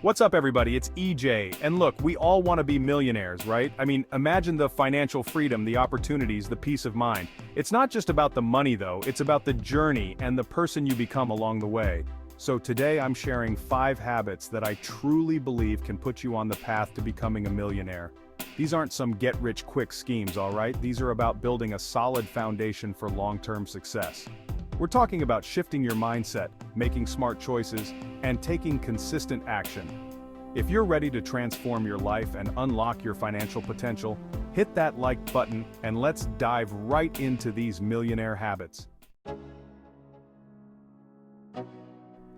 What's up, everybody? It's EJ, and look, we all want to be millionaires, right? I mean, imagine the financial freedom, the opportunities, the peace of mind. It's not just about the money, though, it's about the journey and the person you become along the way. So today I'm sharing 5 habits that I truly believe can put you on the path to becoming a millionaire. These aren't some get-rich-quick schemes, all right? These are about building a solid foundation for long-term success. We're talking about shifting your mindset, making smart choices, and taking consistent action. If you're ready to transform your life and unlock your financial potential, hit that like button and let's dive right into these millionaire habits.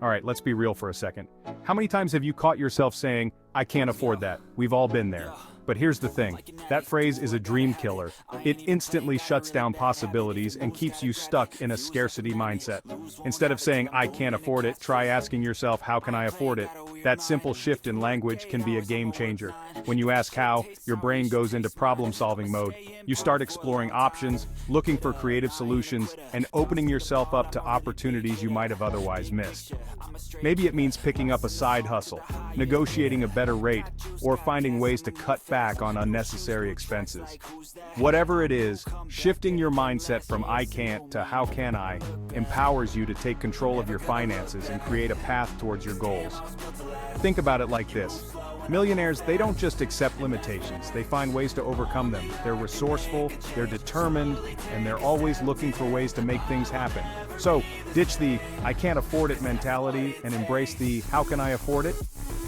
All right, let's be real for a second. How many times have you caught yourself saying, "I can't afford that"? We've all been there. But here's the thing, that phrase is a dream killer. It instantly shuts down possibilities and keeps you stuck in a scarcity mindset. Instead of saying, "I can't afford it," try asking yourself, "How can I afford it?" That simple shift in language can be a game changer. When you ask how, your brain goes into problem-solving mode. You start exploring options, looking for creative solutions, and opening yourself up to opportunities you might have otherwise missed. Maybe it means picking up a side hustle, negotiating a better rate, or finding ways to cut back on unnecessary expenses. Whatever it is, shifting your mindset from "I can't" to "How can I" empowers you to take control of your finances and create a path towards your goals. Think about it like this. Millionaires, they don't just accept limitations, they find ways to overcome them. They're resourceful, they're determined, and they're always looking for ways to make things happen. So, ditch the "I can't afford it" mentality and embrace the "How can I afford it"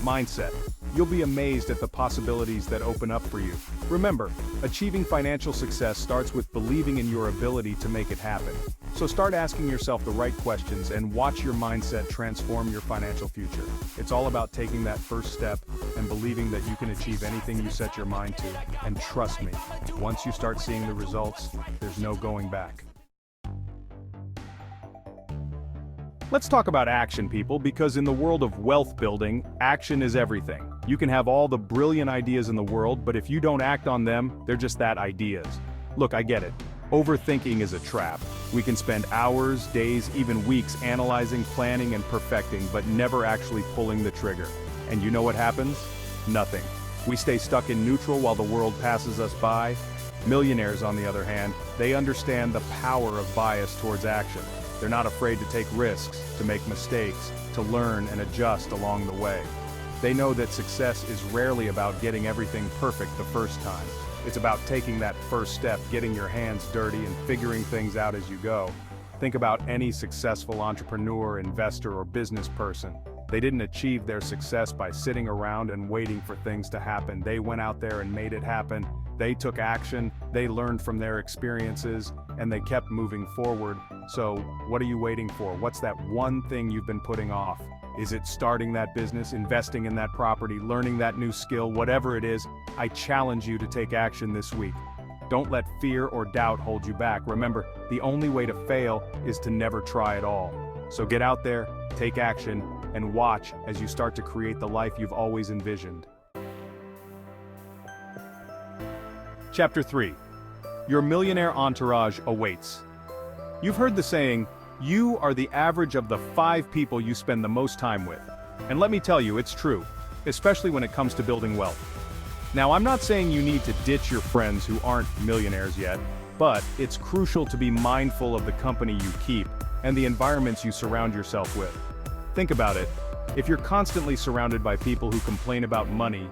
mindset. You'll be amazed at the possibilities that open up for you. Remember, achieving financial success starts with believing in your ability to make it happen. So start asking yourself the right questions and watch your mindset transform your financial future. It's all about taking that first step and believing that you can achieve anything you set your mind to. And trust me, once you start seeing the results, there's no going back. Let's talk about action, people, because in the world of wealth building, action is everything. You can have all the brilliant ideas in the world, but if you don't act on them, they're just that, ideas. Look, I get it. Overthinking is a trap. We can spend hours, days, even weeks analyzing, planning, and perfecting, but never actually pulling the trigger. And you know what happens? Nothing. We stay stuck in neutral while the world passes us by. Millionaires, on the other hand, they understand the power of bias towards action. They're not afraid to take risks, to make mistakes, to learn and adjust along the way. They know that success is rarely about getting everything perfect the first time. It's about taking that first step, getting your hands dirty, and figuring things out as you go. Think about any successful entrepreneur, investor, or business person. They didn't achieve their success by sitting around and waiting for things to happen. They went out there and made it happen. They took action, they learned from their experiences, and they kept moving forward. So, what are you waiting for? What's that one thing you've been putting off? Is it starting that business, investing in that property, learning that new skill, whatever it is? I challenge you to take action this week. Don't let fear or doubt hold you back. Remember, the only way to fail is to never try at all. So get out there, take action, and watch as you start to create the life you've always envisioned. Chapter 3. Your millionaire entourage awaits. You've heard the saying, "You are the average of the 5 people you spend the most time with." And let me tell you, it's true, especially when it comes to building wealth. Now, I'm not saying you need to ditch your friends who aren't millionaires yet, but it's crucial to be mindful of the company you keep and the environments you surround yourself with. Think about it. If you're constantly surrounded by people who complain about money,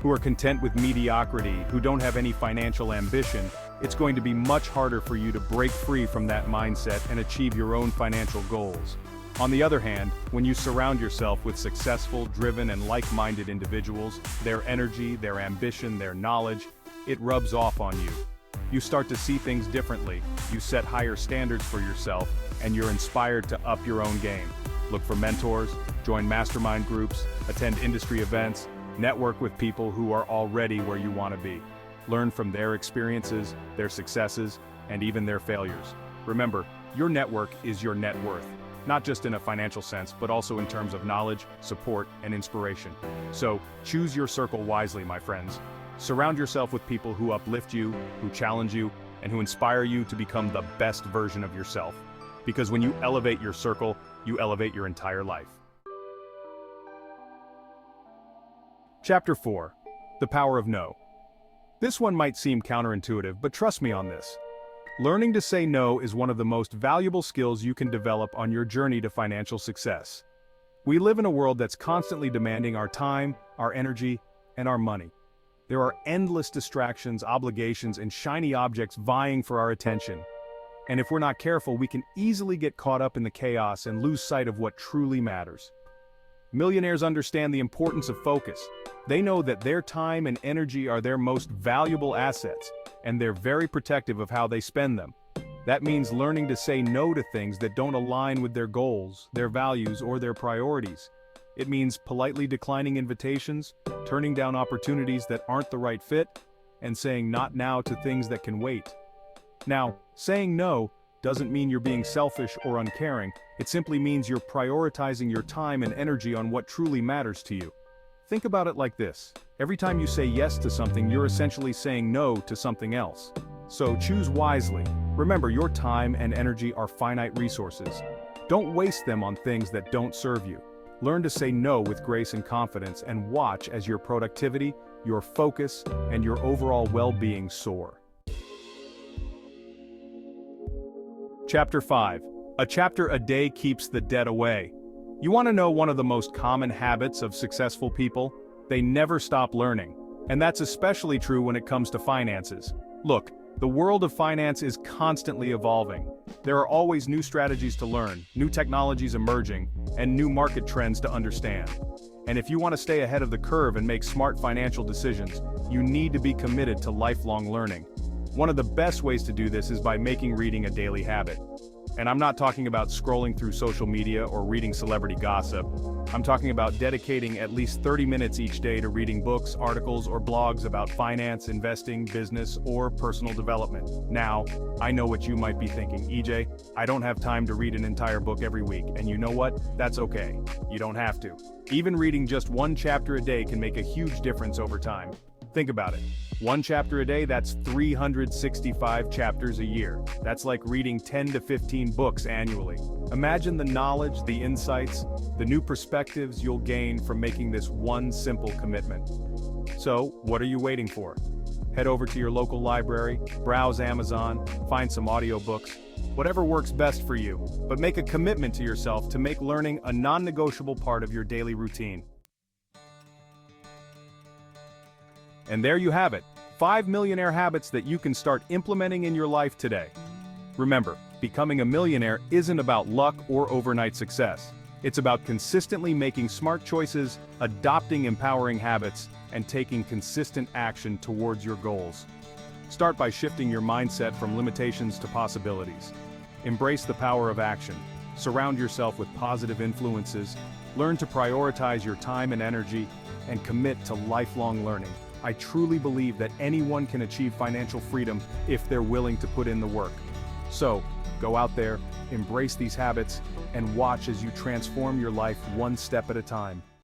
who are content with mediocrity, who don't have any financial ambition, it's going to be much harder for you to break free from that mindset and achieve your own financial goals. On the other hand, when you surround yourself with successful, driven, and like-minded individuals, their energy, their ambition, their knowledge, it rubs off on you. You start to see things differently, you set higher standards for yourself, and you're inspired to up your own game. Look for mentors, join mastermind groups, attend industry events, network with people who are already where you want to be. Learn from their experiences, their successes, and even their failures. Remember, your network is your net worth, not just in a financial sense, but also in terms of knowledge, support, and inspiration. So, choose your circle wisely, my friends. Surround yourself with people who uplift you, who challenge you, and who inspire you to become the best version of yourself. Because when you elevate your circle, you elevate your entire life. Chapter 4. The Power of No. This one might seem counterintuitive, but trust me on this. Learning to say no is one of the most valuable skills you can develop on your journey to financial success. We live in a world that's constantly demanding our time, our energy, and our money. There are endless distractions, obligations, and shiny objects vying for our attention. And if we're not careful, we can easily get caught up in the chaos and lose sight of what truly matters. Millionaires understand the importance of focus. They know that their time and energy are their most valuable assets, and they're very protective of how they spend them. That means learning to say no to things that don't align with their goals, their values, or their priorities. It means politely declining invitations, turning down opportunities that aren't the right fit, and saying not now to things that can wait. Now, saying no doesn't mean you're being selfish or uncaring. It simply means you're prioritizing your time and energy on what truly matters to you. Think about it like this. Every time you say yes to something, you're essentially saying no to something else. So choose wisely. Remember, your time and energy are finite resources. Don't waste them on things that don't serve you. Learn to say no with grace and confidence, and watch as your productivity, your focus, and your overall well-being soar. Chapter 5. A chapter a day keeps the debt away. You want to know one of the most common habits of successful people? They never stop learning. And that's especially true when it comes to finances. Look, the world of finance is constantly evolving. There are always new strategies to learn, new technologies emerging, and new market trends to understand. And if you want to stay ahead of the curve and make smart financial decisions, you need to be committed to lifelong learning. One of the best ways to do this is by making reading a daily habit. And I'm not talking about scrolling through social media or reading celebrity gossip. I'm talking about dedicating at least 30 minutes each day to reading books, articles, or blogs about finance, investing, business, or personal development. Now, I know what you might be thinking, EJ, I don't have time to read an entire book every week, and you know what? That's okay. You don't have to. Even reading just one chapter a day can make a huge difference over time. Think about it. One chapter a day, that's 365 chapters a year. That's like reading 10 to 15 books annually. Imagine the knowledge, the insights, the new perspectives you'll gain from making this one simple commitment. So, what are you waiting for? Head over to your local library, browse Amazon, find some audiobooks, whatever works best for you, but make a commitment to yourself to make learning a non-negotiable part of your daily routine. And there you have it, 5 millionaire habits that you can start implementing in your life today. Remember, becoming a millionaire isn't about luck or overnight success. It's about consistently making smart choices, adopting empowering habits, and taking consistent action towards your goals. Start by shifting your mindset from limitations to possibilities. Embrace the power of action. Surround yourself with positive influences. Learn to prioritize your time and energy, and commit to lifelong learning. I truly believe that anyone can achieve financial freedom if they're willing to put in the work. So, go out there, embrace these habits, and watch as you transform your life one step at a time.